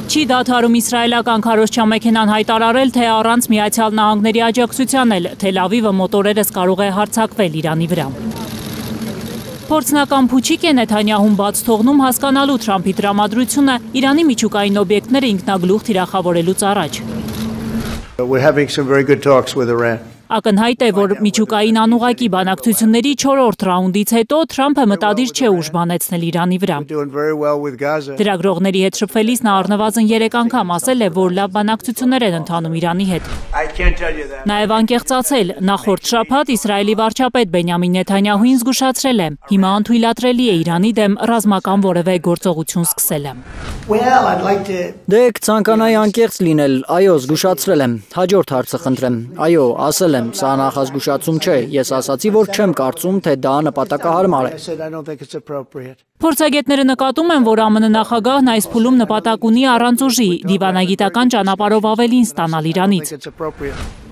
Չի դադարում իսրայելական քարոզչամեքենան հայտարարել, թե առանց Միացյալ Նահանգների աջակցության էլ Թել Ավիվը մոտորերս կարող է հարձակվել Իրանի վրա։ Փորձնական փուչիկ է Նեթանյահուն բաց թողնում հասկանալու Թրամփի տրամադրությունը Իրանի միջուկային օբյեկտները ինքնագլուխ թիրախավորելուց առաջ։ Ակնհայտ է, որ միջուկային անուղղակի բանակցությունների 4-րդ ռաունդից հետո Թրամփը մտադիր չէ ուժ բանեցնել Իրանի վրա։ Լրագրողների հետ շփվելիս նա առնվազն 3 անգամ ասել է, որ լավ բանակցություններ են ընթանում Իրանի հետ։ Նաև անկեղծացել, նախորդ շաբաթ Իսրայելի վարչապետ Բենյամին Նեթանյահուին զգուշացրել է, հիմա անթույլատրելի է Իրանի դեմ ռազմական որևէ գործողություն սկսելը։ Դե կցանկանայի անկեղծ լինել, այո, զգուշացրել եմ, հաջորդ հարցը խնդրեմ, այո, ասել եմ, սա նախազգուշացում չէ, ես ասացի, որ չեմ կարծում, թե դա նպատակահարմար է։ Փորձագետները նկատում են, որ ԱՄՆ նախագահն այս փուլում նպատակ ունի առանց ուժի, դիվանագիտական ճանապարհով ավելին ստանալ Իրանից։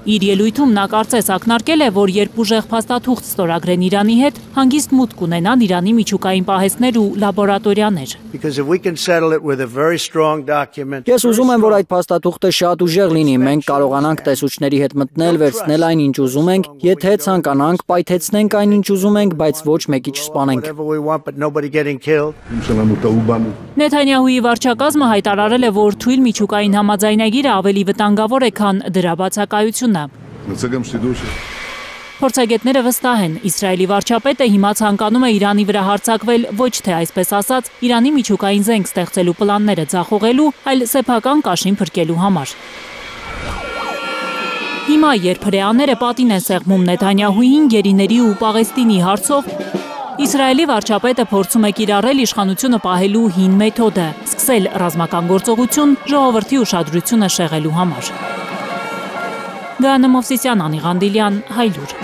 Իր ելույթում նա կարծես ակնարկել է, որ երբ ուժեղ փաստաթուղթ ստորագրեն Իրանի հետ, հանգիստ մուտք կունենան Իրանի միջուկային պահեստներ ու լաբորատորիաներ։ Ես ուզում եմ, որ այդ փաստաթուղթը շատ ուժեղ լինի, մենք կարողանանք տեսուչների հետ մտնել, վերցնել այն, ինչ ուզում ենք, եթե ցանկանանք, պայթեցնենք այն, ինչ ուզում ենք, բայց ոչ մեկի չսպանենք։ Նեթանյահուի վարչակազմը հայտարարել է, որ թույլ միջուկային համաձայնագիրը ավելի վտանգավոր է, քան դրա բացակայությունը։ Փորձագետները վստահ են, Իսրայելի վարչապետը հիմա ցանկանում է Իրանի վրա հարձակվել ոչ թե այսպես ասած Իրանի միջուկային զենք ստեղծելու պլանները ձախողելու, այլ սեփական կաշին փրկելու համար։ Հիմա, երբ հրեաները պատին են սեղմում Նեթանյահուին գերիների ու Պաղեստինի հարցով, Իսրայելի վարչապետը փորձում է կիրառել իշխանությունը պահելու հին մեթոդը, սկսել ռազմական գործողություն ժողովրդի ուշադրությունը շեղելու համար։ Գանե Մովսիսյան, Անի Ղանդիլյան, Հայլուր։